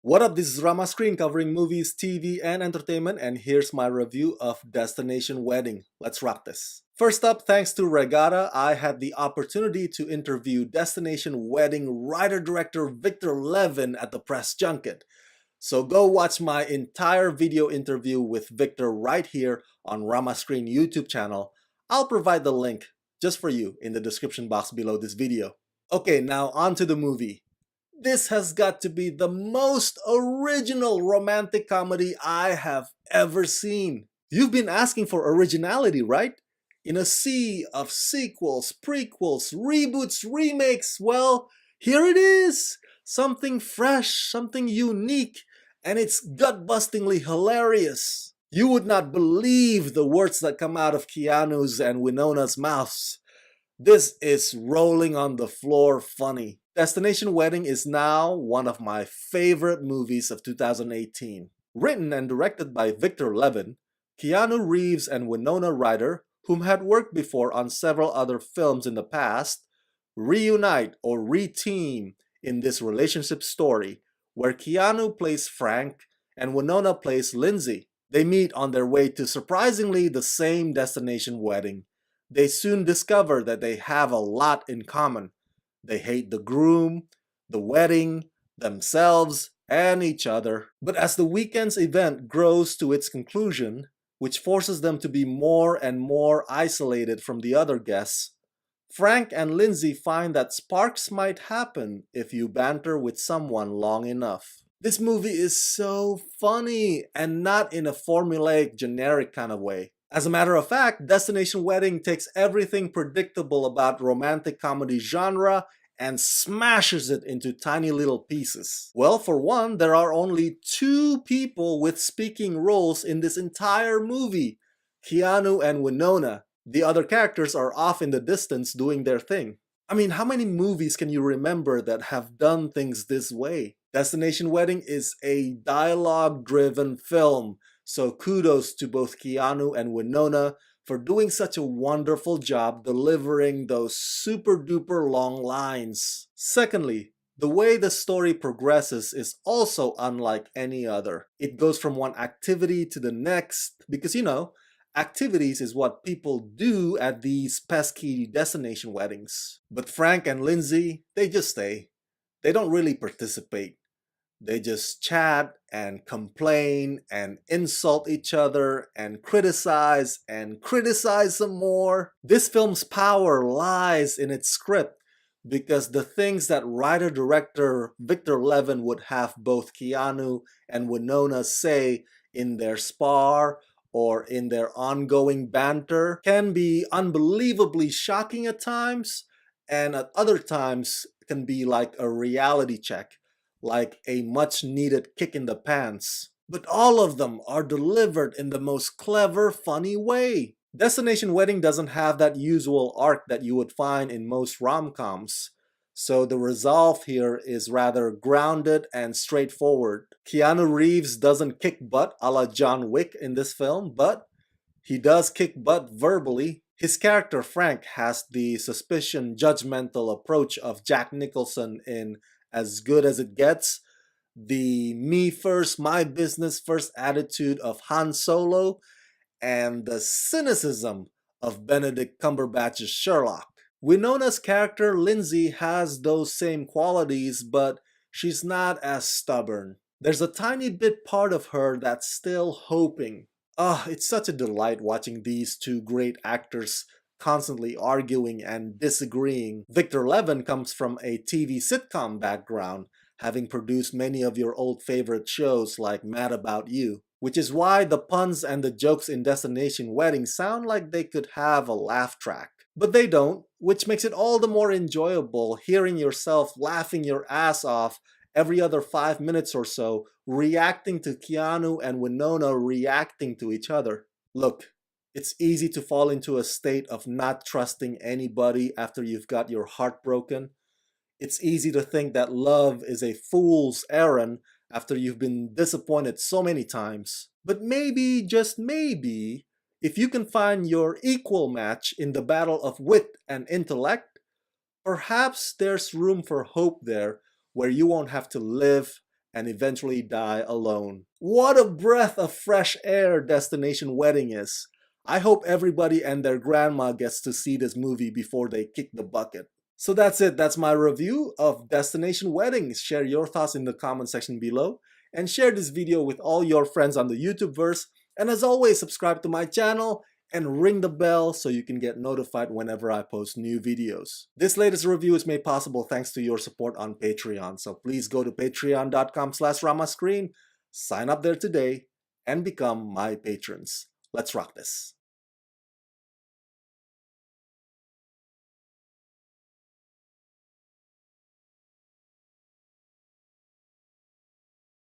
What up, this is Rama Screen covering movies, TV, and entertainment, and here's my review of Destination Wedding. Let's rock this. First up, thanks to Regatta, I had the opportunity to interview Destination Wedding writer-director Victor Levin at the press junket. So go watch my entire video interview with Victor right here on Rama Screen YouTube channel. I'll provide the link just for you in the description box below this video. Okay, now on to the movie. This has got to be the most original romantic comedy I have ever seen. You've been asking for originality, right? In a sea of sequels, prequels, reboots, remakes, well, here it is! Something fresh, something unique, and it's gut-bustingly hilarious. You would not believe the words that come out of Keanu's and Winona's mouths. This is rolling on the floor funny. Destination Wedding is now one of my favorite movies of 2018. Written and directed by Victor Levin, Keanu Reeves and Winona Ryder, whom had worked before on several other films in the past, reunite or re-team in this relationship story where Keanu plays Frank and Winona plays Lindsay. They meet on their way to surprisingly the same destination wedding. They soon discover that they have a lot in common. They hate the groom, the wedding, themselves, and each other. But as the weekend's event grows to its conclusion, which forces them to be more and more isolated from the other guests, Frank and Lindsay find that sparks might happen if you banter with someone long enough. This movie is so funny, and not in a formulaic, generic kind of way. As a matter of fact, Destination Wedding takes everything predictable about romantic comedy genre and smashes it into tiny little pieces. Well, for one, there are only two people with speaking roles in this entire movie, Keanu and Winona. The other characters are off in the distance doing their thing. I mean, how many movies can you remember that have done things this way? Destination Wedding is a dialogue-driven film. So kudos to both Keanu and Winona for doing such a wonderful job delivering those super duper long lines. Secondly, the way the story progresses is also unlike any other. It goes from one activity to the next because, activities is what people do at these pesky destination weddings. But Frank and Lindsay, they just stay. They don't really participate. They just chat and complain and insult each other and criticize some more. This film's power lies in its script because the things that writer-director Victor Levin would have both Keanu and Winona say in their spar or in their ongoing banter can be unbelievably shocking at times, and at other times can be like a reality check. Like a much-needed kick in the pants. But all of them are delivered in the most clever, funny way. Destination Wedding doesn't have that usual arc that you would find in most rom-coms. So the resolve here is rather grounded and straightforward. Keanu Reeves doesn't kick butt a la John Wick in this film, but he does kick butt verbally. His character Frank has the suspicion, judgmental approach of Jack Nicholson in As Good as It Gets, the me first, my business first attitude of Han Solo, and the cynicism of Benedict Cumberbatch's Sherlock. Winona's character Lindsay has those same qualities, but she's not as stubborn. There's a tiny bit part of her that's still hoping. It's such a delight watching these two great actors constantly arguing and disagreeing. Victor Levin comes from a TV sitcom background, having produced many of your old favorite shows like Mad About You, which is why the puns and the jokes in Destination Wedding sound like they could have a laugh track. But they don't, which makes it all the more enjoyable hearing yourself laughing your ass off every other 5 minutes or so, reacting to Keanu and Winona reacting to each other. Look, it's easy to fall into a state of not trusting anybody after you've got your heart broken. It's easy to think that love is a fool's errand after you've been disappointed so many times. But maybe, just maybe, if you can find your equal match in the battle of wit and intellect, perhaps there's room for hope there where you won't have to live and eventually die alone. What a breath of fresh air Destination Wedding is. I hope everybody and their grandma gets to see this movie before they kick the bucket. So that's it. That's my review of Destination Wedding. Share your thoughts in the comment section below and share this video with all your friends on the YouTubeverse. And as always, subscribe to my channel and ring the bell so you can get notified whenever I post new videos. This latest review is made possible thanks to your support on Patreon. So please go to patreon.com/ramascreen, sign up there today, and become my patrons. Let's rock this.